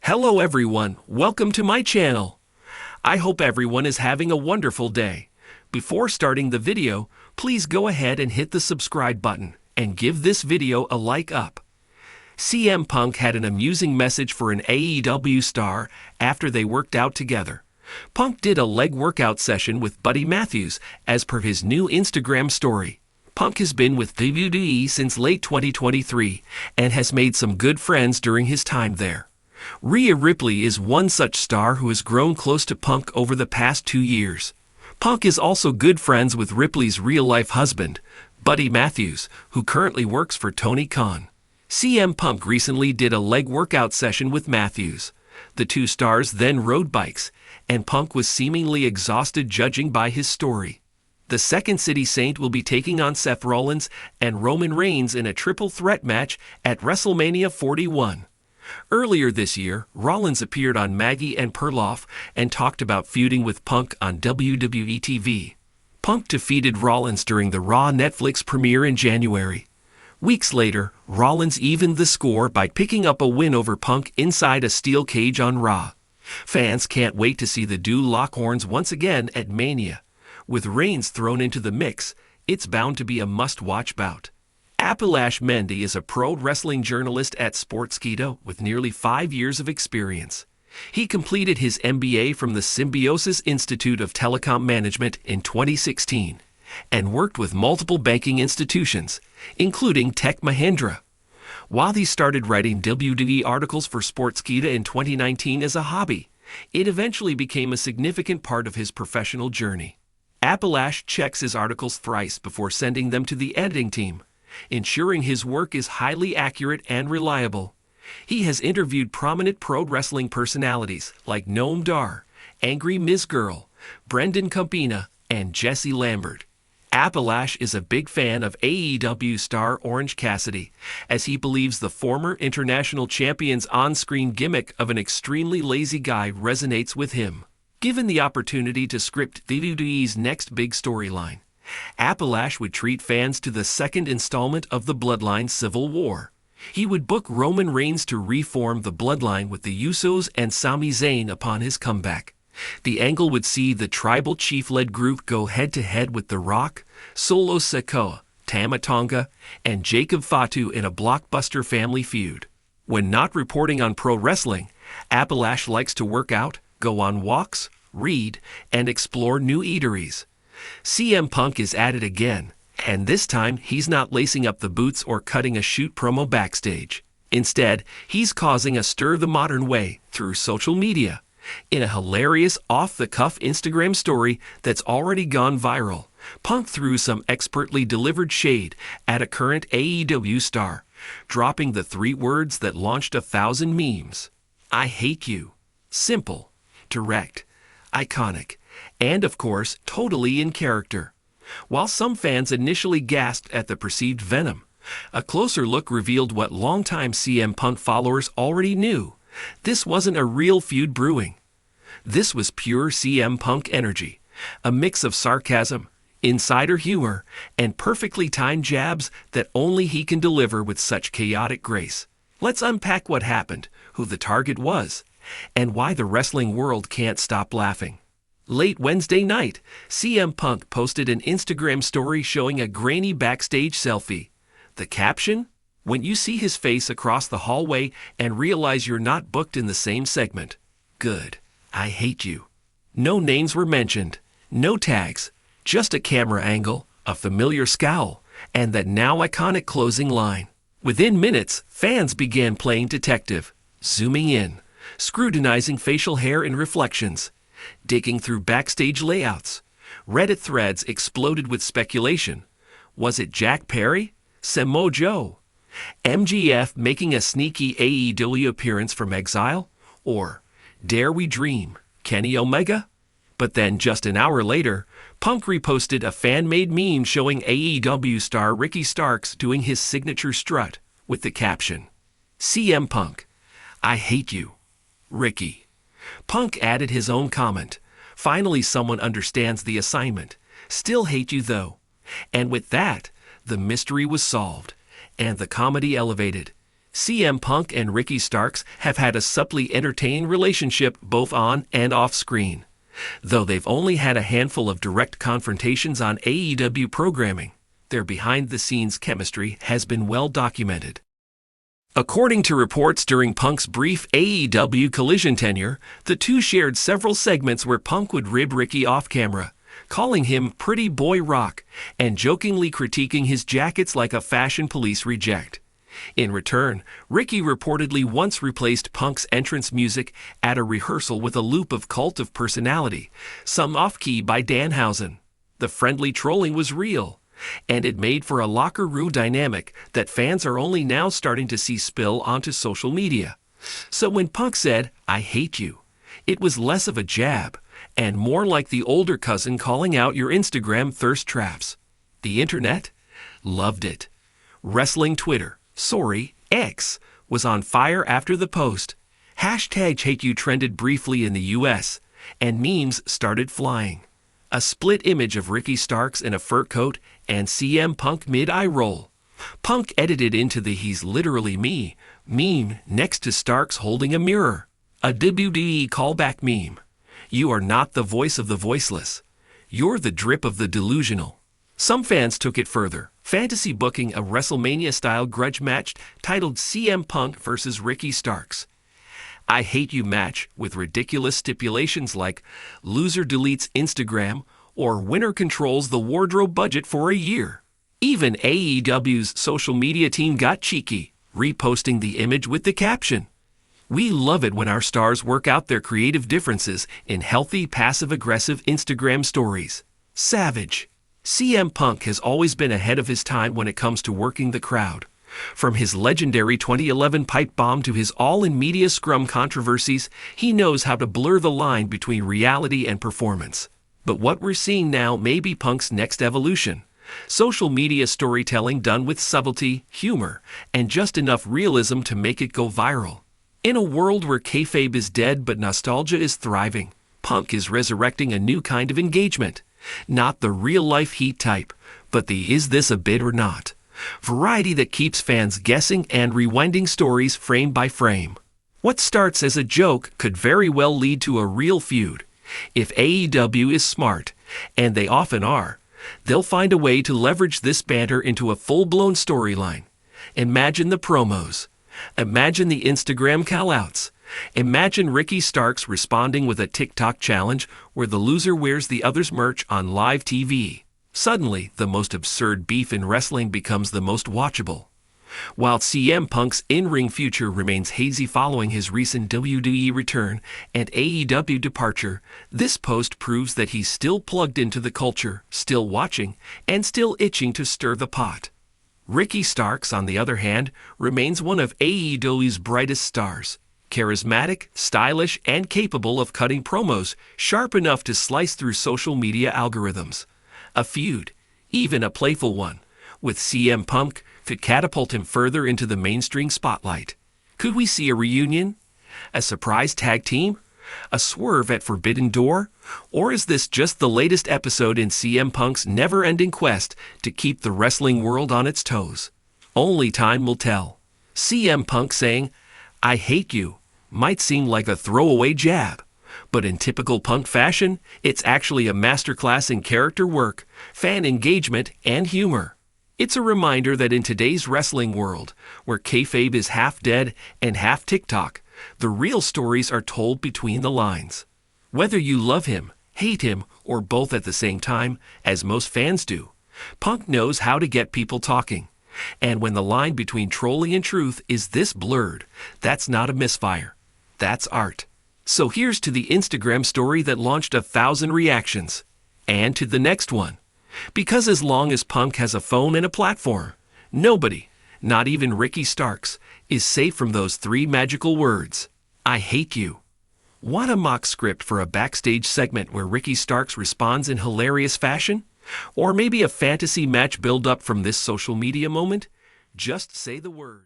Hello everyone, welcome to my channel. I hope everyone is having a wonderful day. Before starting the video, please go ahead and hit the subscribe button and give this video a like up. CM Punk had an amusing message for an AEW star after they worked out together. Punk did a leg workout session with Buddy Matthews as per his new Instagram story. Punk has been with WWE since late 2023 and has made some good friends during his time there. Rhea Ripley is one such star who has grown close to Punk over the past 2 years. Punk is also good friends with Ripley's real-life husband, Buddy Matthews, who currently works for Tony Khan. CM Punk recently did a leg workout session with Matthews. The two stars then rode bikes, and Punk was seemingly exhausted judging by his story. The Second City Saint will be taking on Seth Rollins and Roman Reigns in a triple threat match at WrestleMania 41. Earlier this year, Rollins appeared on Maggie and Perloff and talked about feuding with Punk on WWE TV. Punk defeated Rollins during the Raw Netflix premiere in January. Weeks later, Rollins evened the score by picking up a win over Punk inside a steel cage on Raw. Fans can't wait to see the duo lock horns once again at Mania. With Reigns thrown into the mix, it's bound to be a must-watch bout. Apalache Mendy is a pro wrestling journalist at Sportskeeda with nearly 5 years of experience. He completed his MBA from the Symbiosis Institute of Telecom Management in 2016 and worked with multiple banking institutions, including Tech Mahindra. While he started writing WWE articles for Sportskeeda in 2019 as a hobby, it eventually became a significant part of his professional journey. Apalache checks his articles thrice before sending them to the editing team, ensuring his work is highly accurate and reliable. He has interviewed prominent pro wrestling personalities like Noam Dar, Angry Ms. Girl, Brendan Campina, and Jesse Lambert. Apalache is a big fan of AEW star Orange Cassidy, as he believes the former international champion's on-screen gimmick of an extremely lazy guy resonates with him. Given the opportunity to script WWE's next big storyline, Apalache would treat fans to the second installment of the Bloodline Civil War. He would book Roman Reigns to reform the Bloodline with the Usos and Sami Zayn upon his comeback. The angle would see the tribal chief-led group go head-to-head with The Rock, Solo Sikoa, Tama Tonga, and Jacob Fatu in a blockbuster family feud. When not reporting on pro wrestling, Apalache likes to work out, go on walks, read, and explore new eateries. CM Punk is at it again, and this time he's not lacing up the boots or cutting a shoot promo backstage. Instead, he's causing a stir the modern way through social media. In a hilarious off-the-cuff Instagram story that's already gone viral, Punk threw some expertly delivered shade at a current AEW star, dropping the 3 words that launched 1,000 memes. I hate you. Simple, direct, iconic, and of course, totally in character. While some fans initially gasped at the perceived venom, a closer look revealed what longtime CM Punk followers already knew. This wasn't a real feud brewing. This was pure CM Punk energy, a mix of sarcasm, insider humor, and perfectly timed jabs that only he can deliver with such chaotic grace. Let's unpack what happened, who the target was, and why the wrestling world can't stop laughing. Late Wednesday night, CM Punk posted an Instagram story showing a grainy backstage selfie. The caption? When you see his face across the hallway and realize you're not booked in the same segment. Good. I hate you. No names were mentioned, no tags, just a camera angle, a familiar scowl, and that now iconic closing line. Within minutes, fans began playing detective, zooming in, scrutinizing facial hair and reflections, digging through backstage layouts. Reddit threads exploded with speculation. Was it Jack Perry? Samoa Joe? MGF making a sneaky AEW appearance from exile? Or, dare we dream, Kenny Omega? But then just an hour later, Punk reposted a fan-made meme showing AEW star Ricky Starks doing his signature strut with the caption, CM Punk, I hate you, Ricky. Punk added his own comment, finally someone understands the assignment, still hate you though. And with that, the mystery was solved, and the comedy elevated. CM Punk and Ricky Starks have had a subtly entertaining relationship both on and off screen, though they've only had a handful of direct confrontations on AEW programming. Their behind-the-scenes chemistry has been well documented. According to reports during Punk's brief AEW Collision tenure, the two shared several segments where Punk would rib Ricky off-camera, calling him Pretty Boy Rock and jokingly critiquing his jackets like a fashion police reject. In return, Ricky reportedly once replaced Punk's entrance music at a rehearsal with a loop of Cult of Personality, sung off-key by Danhausen. The friendly trolling was real, and it made for a locker room dynamic that fans are only now starting to see spill onto social media. So when Punk said, "I hate you," it was less of a jab, and more like the older cousin calling out your Instagram thirst traps. The internet loved it. Wrestling Twitter, X, was on fire after the post. #HateYou trended briefly in the US, and memes started flying. A split image of Ricky Starks in a fur coat and CM Punk mid-eye roll. Punk edited into the "he's literally me" meme next to Starks holding a mirror. A WWE callback meme. You are not the voice of the voiceless. You're the drip of the delusional. Some fans took it further, fantasy booking a WrestleMania-style grudge match titled CM Punk vs. Ricky Starks. "I Hate You" match with ridiculous stipulations like loser deletes Instagram or winner controls the wardrobe budget for a year. Even AEW's social media team got cheeky, reposting the image with the caption, "We love it when our stars work out their creative differences in healthy, passive-aggressive Instagram stories." Savage. CM Punk has always been ahead of his time when it comes to working the crowd. From his legendary 2011 pipe bomb to his all-in-media scrum controversies, he knows how to blur the line between reality and performance. But what we're seeing now may be Punk's next evolution. Social media storytelling done with subtlety, humor, and just enough realism to make it go viral. In a world where kayfabe is dead but nostalgia is thriving, Punk is resurrecting a new kind of engagement. Not the real-life heat type, but the "is this a bit or not?" variety that keeps fans guessing and rewinding stories frame by frame. What starts as a joke could very well lead to a real feud. If AEW is smart, and they often are, they'll find a way to leverage this banter into a full-blown storyline. Imagine the promos. Imagine the Instagram callouts. Imagine Ricky Starks responding with a TikTok challenge where the loser wears the other's merch on live TV. Suddenly, the most absurd beef in wrestling becomes the most watchable. While CM Punk's in-ring future remains hazy following his recent WWE return and AEW departure, this post proves that he's still plugged into the culture, still watching, and still itching to stir the pot. Ricky Starks, on the other hand, remains one of AEW's brightest stars. Charismatic, stylish, and capable of cutting promos sharp enough to slice through social media algorithms. A feud, even a playful one, with CM Punk could catapult him further into the mainstream spotlight. Could we see a reunion? A surprise tag team? A swerve at Forbidden Door? Or is this just the latest episode in CM Punk's never-ending quest to keep the wrestling world on its toes? Only time will tell. CM Punk saying, "I hate you," might seem like a throwaway jab, but in typical Punk fashion, it's actually a masterclass in character work, fan engagement, and humor. It's a reminder that in today's wrestling world, where kayfabe is half dead and half TikTok, the real stories are told between the lines. Whether you love him, hate him, or both at the same time, as most fans do, Punk knows how to get people talking. And when the line between trolling and truth is this blurred, that's not a misfire. That's art. So here's to the Instagram story that launched 1,000 reactions. And to the next one. Because as long as Punk has a phone and a platform, nobody, not even Ricky Starks, is safe from those three magical words. I hate you. Want a mock script for a backstage segment where Ricky Starks responds in hilarious fashion? Or maybe a fantasy match build-up from this social media moment? Just say the word.